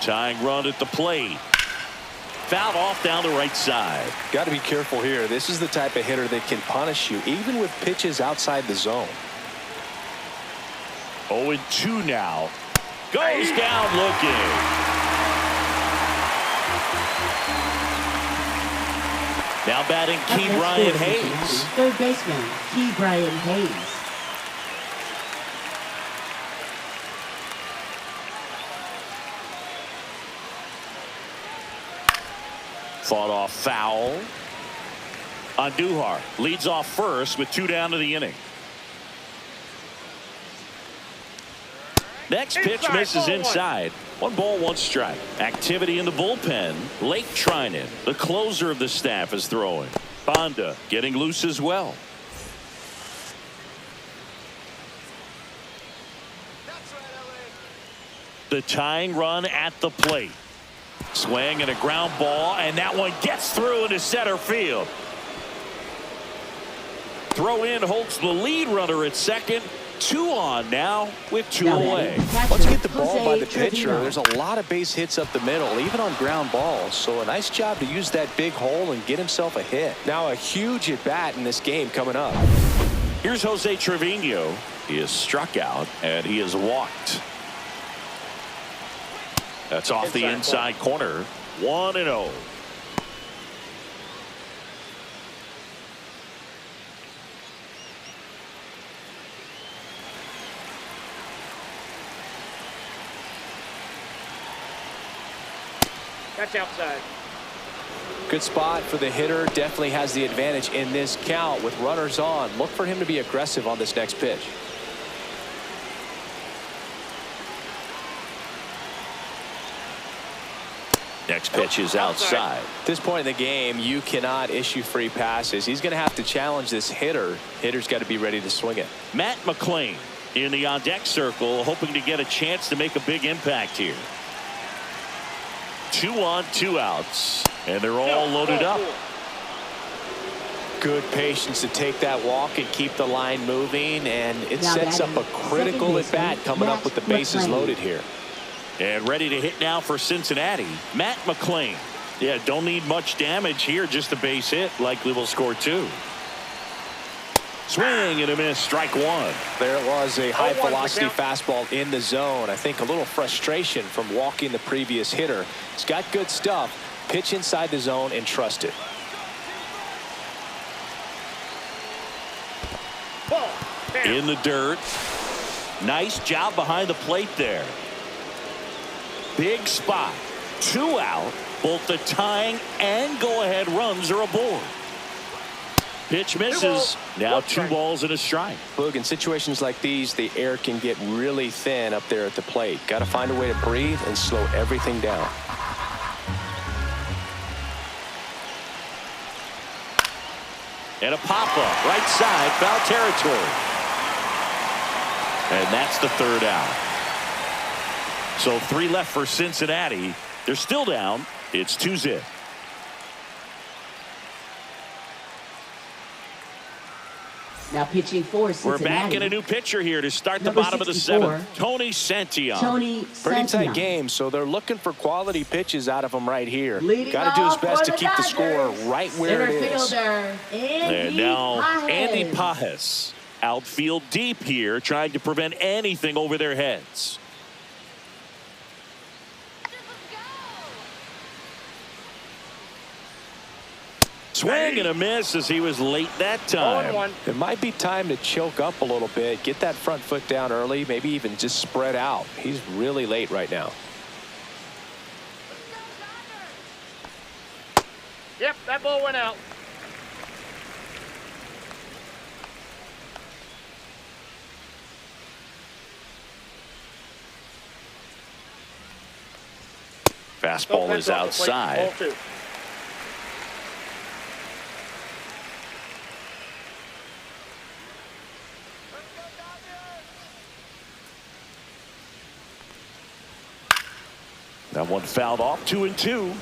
Tying run at the plate. Fouled off down the right side. Got to be careful here. This is the type of hitter that can punish you even with pitches outside the zone. 0-2 now. Goes down looking. Now batting Key Brian Hayes. Third baseman, Key Brian Hayes. Fought off foul. Andujar leads off first with 2 down to the inning. Next pitch misses inside. 1 ball, 1 strike. Activity in the bullpen. Lake Trinan, the closer of the staff, is throwing. Bonda getting loose as well. The tying run at the plate. Swing and a ground ball, and that one gets through into center field. Throw in holds the lead runner at second. 2 on now with 2 away. Once you get the ball by the pitcher, there's a lot of base hits up the middle, even on ground balls. So a nice job to use that big hole and get himself a hit. Now a huge at bat in this game coming up. Here's Jose Trevino. He is struck out and he is walked. That's off the inside corner. 1-0. That's outside. Good spot for the hitter. Definitely has the advantage in this count with runners on. Look for him to be aggressive on this next pitch. Next pitch is outside. At this point in the game, you cannot issue free passes. He's going to have to challenge this hitter. Hitter's got to be ready to swing it. Matt McLean in the on-deck circle, hoping to get a chance to make a big impact here. 2 on, 2 outs, and they're all loaded up. Good patience to take that walk and keep the line moving, and it sets up a critical at bat coming up with the bases loaded here. And ready to hit now for Cincinnati, Matt McLean. Yeah, don't need much damage here, just a base hit. Likely will score 2. Swing and a miss, strike 1. There it was, a high velocity fastball in the zone. I think a little frustration from walking the previous hitter. He's got good stuff. Pitch inside the zone and trust it. In the dirt. Nice job behind the plate there. Big spot. 2 out. Both the tying and go-ahead runs are aboard. Pitch misses. Now 2 balls and a strike. Boog, in situations like these, the air can get really thin up there at the plate. Got to find a way to breathe and slow everything down. And a pop-up. Right side. Foul territory. And that's the 3rd out. So 3 left for Cincinnati. They're still down It's 2-0. Now pitching for Cincinnati. We're back in a new pitcher here to start the Number bottom of the 64, seventh. Tony Santillan. Pretty tight Santillan. game, so they're looking for quality pitches out of him right here. Leading Got to do his off best for to the keep the score Dodgers, right where it is. Center fielder, And now Andy Pajes. Pajes. Outfield deep here, trying to prevent anything over their heads. Swing and a miss as he was late that time. It might be time to choke up a little bit, get that front foot down early, maybe even just spread out. He's really late right now. Yep, that ball went out. Fastball is outside. Ball two. That one fouled off, 2-2.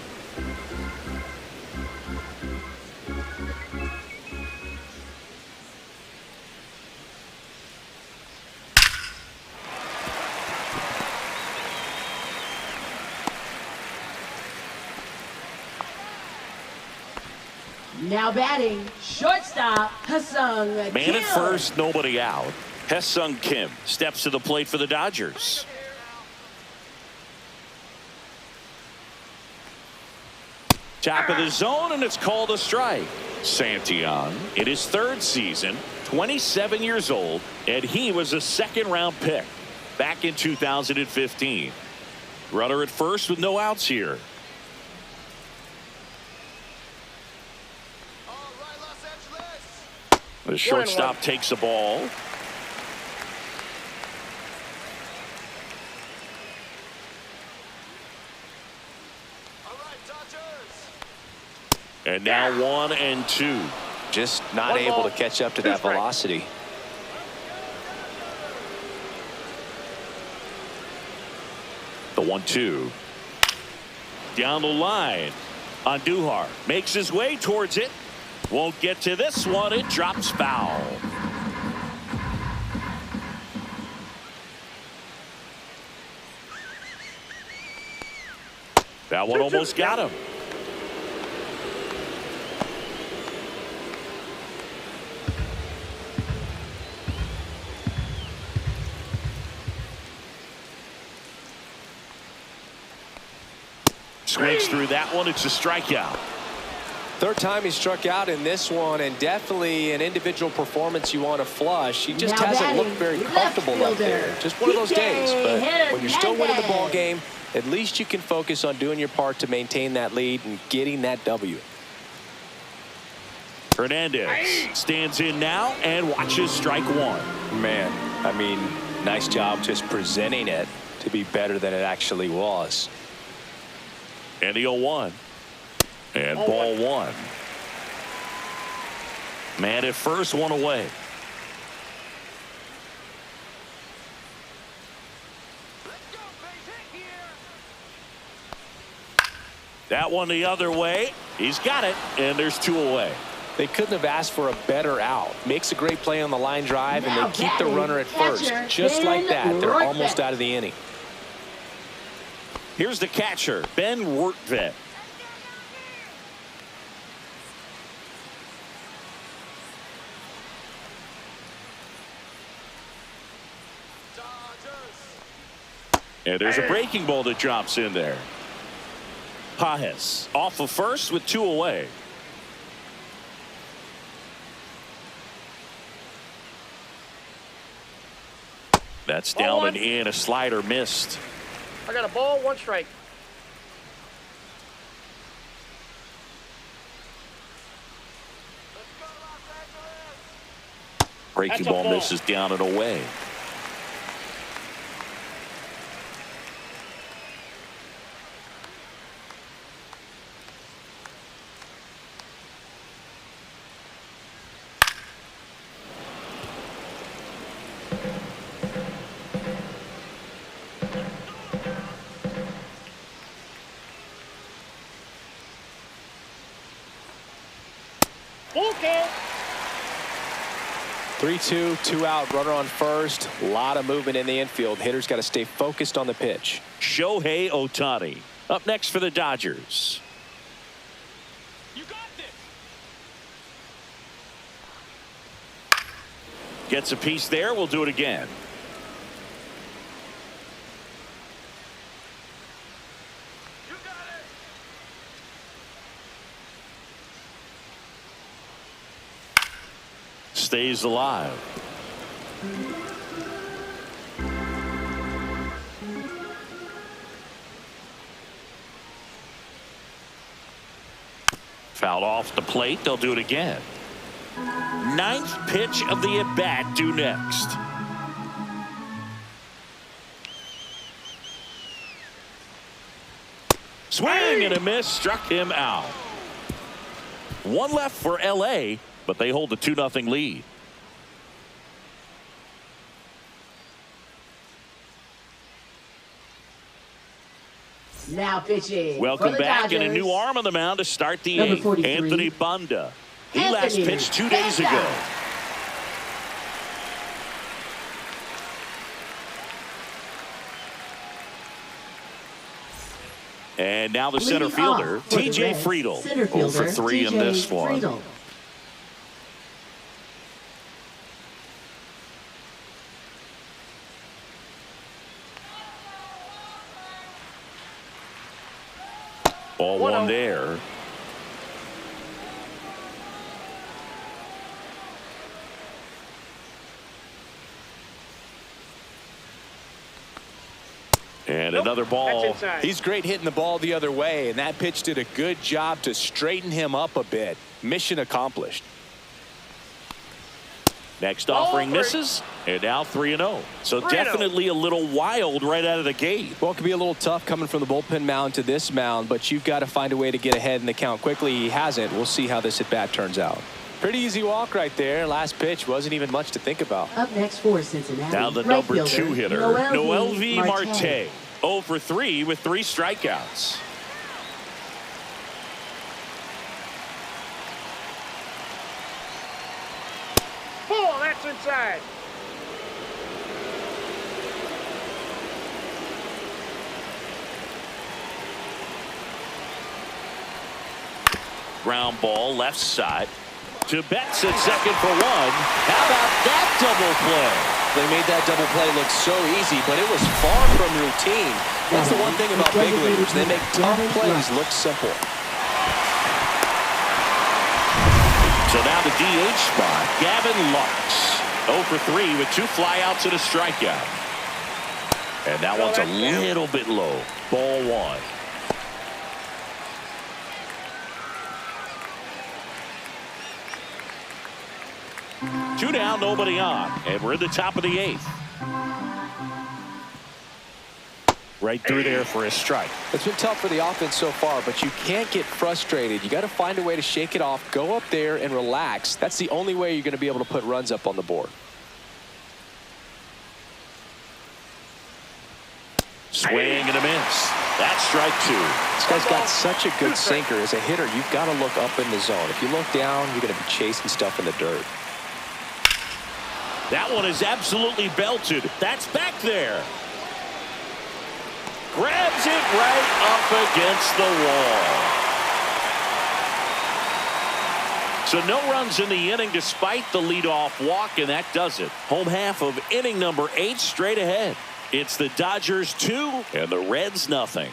Now batting, shortstop, Ha-Seong Man Kim. at first, nobody out. Ha-Seong Kim steps to the plate for the Dodgers. Top of the zone, and it's called a strike. Santillan, in his third season, 27 years old, and he was a second-round pick back in 2015. Runner at first with no outs here. The shortstop takes the ball. And now 1-2. Just not able to catch up to that velocity. The 1-2. Down the line. Andujar makes his way towards it. Won't get to this one. It drops foul. That one almost got him. Swings through that one. It's a strikeout. Third time he struck out in this one, and definitely an individual performance you want to flush. He just Now hasn't batting, looked very left comfortable up fielder, there. Just one of those days. But when you're still winning the ball Hernandez. game, at least you can focus on doing your part to maintain that lead and getting that W. Hernandez stands in now and watches strike one. Man, I mean, nice job just presenting it to be better than it actually was. And the 0-1. And ball one. Man at first, one away. That one the other way. He's got it, and there's two away. They couldn't have asked for a better out. Makes a great play on the line drive, and they keep the runner at first. Just like that, they're almost out of the inning. Here's the catcher, Ben Rortvedt. And there's a breaking ball that drops in there. Pajes off of first with two away. That's down and in. A slider missed. I got a ball, one strike. Breaking ball misses down and away. 3-2, 2 out, runner on first. A lot of movement in the infield. Hitter's got to stay focused on the pitch. Shohei Ohtani up next for the Dodgers. You got this. Gets a piece there. We'll do it again. You got it. Stays alive. Fouled off the plate. They'll do it again. Ninth pitch of the at-bat due next. Swing and a miss, struck him out. One left for LA, but they hold the 2-0 lead. Now pitching. Welcome for the back, Dodgers. and a new arm on the mound to start the Number eighth. 43. Anthony Bunda. He last Anthony pitched 2 days Bunda. ago. And now the center Leading fielder, off for the TJ Reds, Friedel. center 0 for fielder, 3 in TJ this one. Friedel. Ball 1 there. And another ball. That's inside. He's great hitting the ball the other way, and that pitch did a good job to straighten him up a bit. Mission accomplished. Next offering 3. misses, and now 3-0. So 3-0. definitely a little wild right out of the gate. Well, it can be a little tough coming from the bullpen mound to this mound, but you've got to find a way to get ahead in the count quickly. He hasn't. We'll see how this at-bat turns out. Pretty easy walk right there. Last pitch wasn't even much to think about. Up next for Cincinnati. Now the right number fielder, 2 hitter, Noel V. Marte. 0 for 3 with 3 strikeouts. Ball, that's inside. Ground ball left side to Betts at second for 1. How about that double play? They made that double play look so easy, but it was far from routine. That's the one thing about big leaguers. They make tough plays look simple. So now the DH spot, Gavin Lux. 0 for 3 with 2 flyouts and a strikeout. And that one's a little bit low. Ball 1. Two down, nobody on, and we're in the top of the 8th. Right through there for a strike. It's been tough for the offense so far, but you can't get frustrated. You got to find a way to shake it off, go up there and relax. That's the only way you're going to be able to put runs up on the board. Swing and a miss. That's strike 2. This guy's got such a good sinker. As a hitter, you've got to look up in the zone. If you look down, you're going to be chasing stuff in the dirt. That one is absolutely belted. That's back there. Grabs it right up against the wall. So no runs in the inning despite the leadoff walk, and that does it. Home half of inning number 8 straight ahead. It's the Dodgers 2 and the Reds nothing.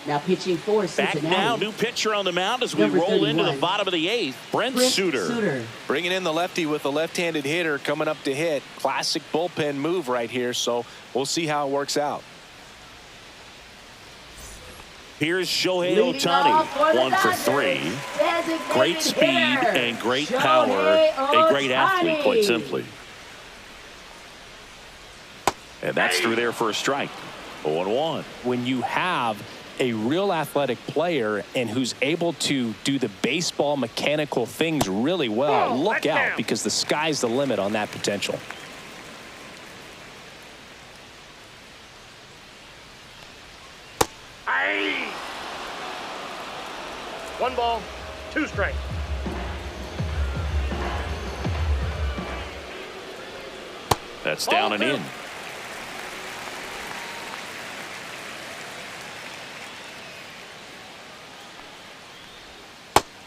Now pitching for Back Cincinnati. now, new pitcher on the mound as we Number roll into the 31. bottom of the 8th. Brent Suter. Bringing in the lefty with a left-handed hitter coming up to hit. Classic bullpen move right here, so we'll see how it works out. Here's Shohei Leading Ohtani, off for the 1 for Dodgers, 3. designated Great speed hitter, and great Shohei power. A great athlete, quite Ohtani. simply. And that's through there for a strike. 0-1. When you have a real athletic player and who's able to do the baseball mechanical things really well, Oh, look that's out, down. because the sky's the limit on that potential. Aye. 1 ball, 2 strikes. That's down and in.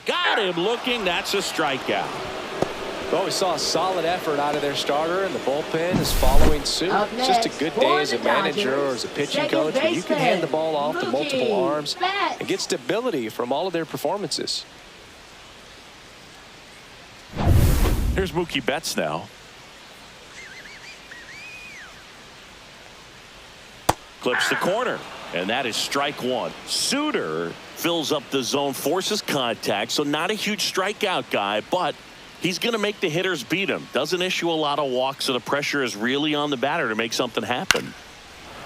Got him looking. That's a strikeout. Well, we saw a solid effort out of their starter, and the bullpen is following suit. It's just a good day as a manager or as a pitching coach when you can hand the ball off to multiple arms and get stability from all of their performances. Here's Mookie Betts now. Clips the corner, and that is strike one. Suter fills up the zone, forces contact, so not a huge strikeout guy, but he's going to make the hitters beat him. Doesn't issue a lot of walks, so the pressure is really on the batter to make something happen.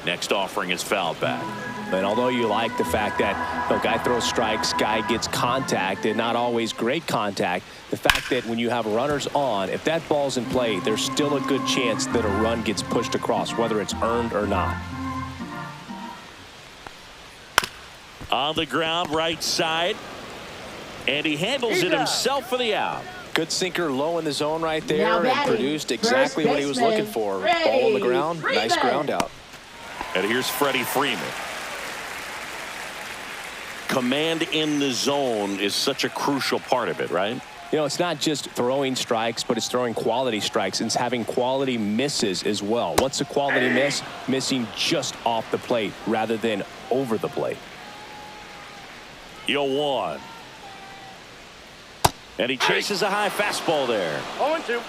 Next offering is fouled back. And although you like the fact that the guy throws strikes, guy gets contact, and not always great contact, the fact that when you have runners on, if that ball's in play, there's still a good chance that a run gets pushed across, whether it's earned or not. On the ground, right side, and he handles it himself for the out. Good sinker low in the zone right there and produced exactly what he was looking for. Ball on the ground, nice ground out. And here's Freddie Freeman. Command in the zone is such a crucial part of it, right? You know, it's not just throwing strikes, but it's throwing quality strikes and it's having quality misses as well. What's a quality miss? Missing just off the plate rather than over the plate. 0-1. And he chases a high fastball there. 0-2.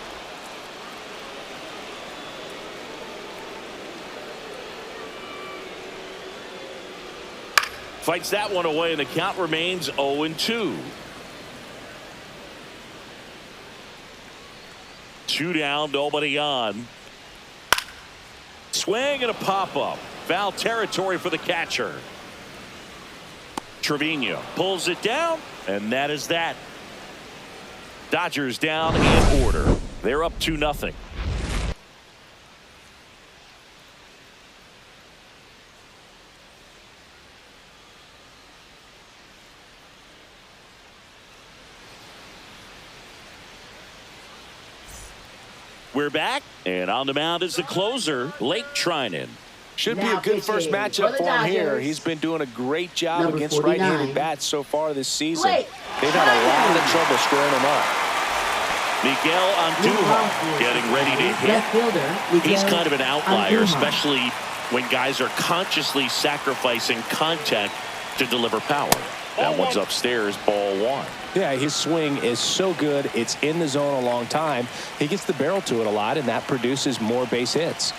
Fights that one away, and the count remains 0-2. 2 down, nobody on. Swing and a pop-up. Foul territory for the catcher. Trevino pulls it down, and that is that. Dodgers down in order. They're up 2-0. We're back, and on the mound is the closer, Lake Trinan. Should be a good first matchup for him here. He's been doing a great job against right-handed bats so far this season. They've had a lot of trouble squaring him up. Miguel Andujar getting ready to hit. He's kind of an outlier, especially when guys are consciously sacrificing contact to deliver power. That one's upstairs, ball one. Yeah, his swing is so good. It's in the zone a long time. He gets the barrel to it a lot, and that produces more base hits.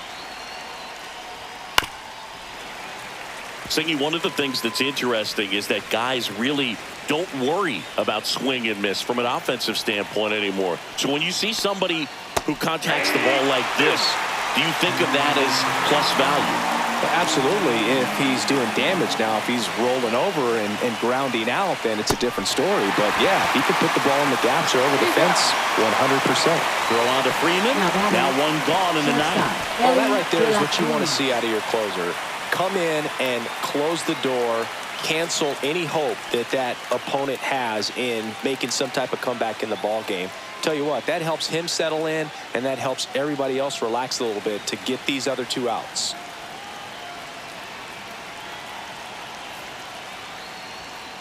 Singy, one of the things that's interesting is that guys really don't worry about swing and miss from an offensive standpoint anymore. So when you see somebody who contacts the ball like this, do you think of that as plus value? Absolutely. If he's doing damage now, if he's rolling over and grounding out, then it's a different story. But yeah, he can put the ball in the gaps or over the fence 100%. Throw on to Freeman. Now one gone in the ninth. Well, that right there is what you want to see out of your closer. Come in and close the door, cancel any hope that that opponent has in making some type of comeback in the ball game. Tell you what, that helps him settle in, and that helps everybody else relax a little bit to get these other 2 outs.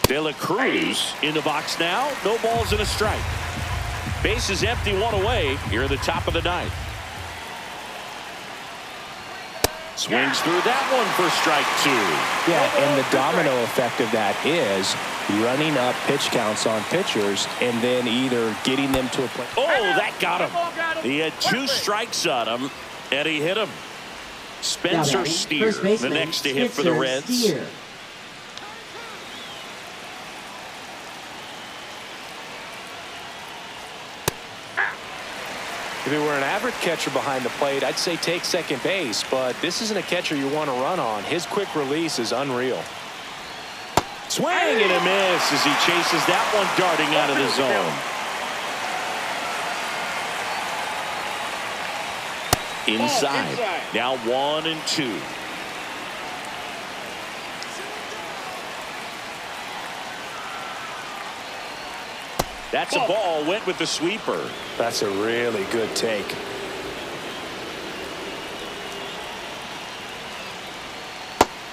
De La Cruz in the box now. No balls and a strike. Base is empty, 1 away. Here at the top of the 9th. Swings through that one for strike 2. Yeah, and the domino effect of that is running up pitch counts on pitchers and then either getting them to a play. Oh, that got him. He had 2 strikes on him, and he hit him. Spencer Steer, the next to hit for the Reds. If he were an average catcher behind the plate, I'd say take second base, but this isn't a catcher you want to run on. His quick release is unreal. Swing and a miss as he chases that one darting out of the zone. Inside. Now 1-2. That's a ball. Went with the sweeper. That's a really good take.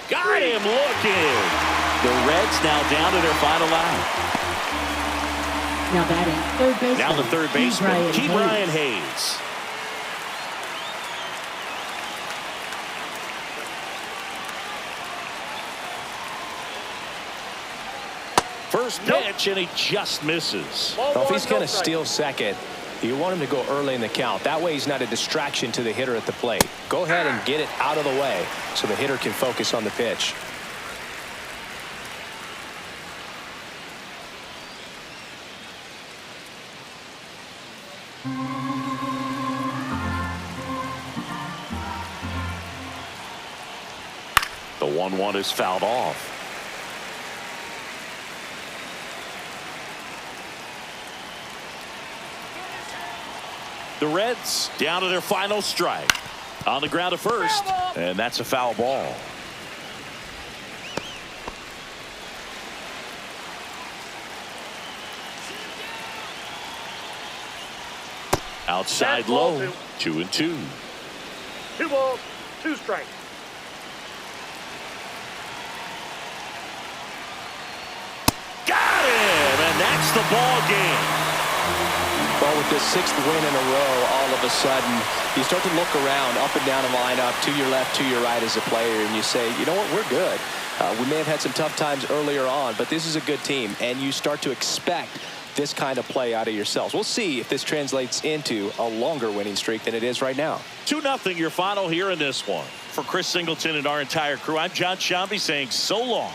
Got him looking. The Reds now down to their final line. Now batting, third baseman. Now the third baseman, Brian Hayes. First pitch, and he just misses. Well, if he's going to steal second, you want him to go early in the count. That way he's not a distraction to the hitter at the plate. Go ahead and get it out of the way so the hitter can focus on the pitch. The 1-1 is fouled off. The Reds down to their final strike. On the ground to first, and that's a foul ball. Outside low, 2-2. 2 balls, 2 strikes. Got him, and that's the ball game. Well, with this 6th win in a row, all of a sudden, you start to look around, up and down the lineup, to your left, to your right as a player, and you say, you know what, we're good. We may have had some tough times earlier on, but this is a good team, and you start to expect this kind of play out of yourselves. We'll see if this translates into a longer winning streak than it is right now. 2-0 your final here in this one. For Chris Singleton and our entire crew, I'm John Shambi saying so long.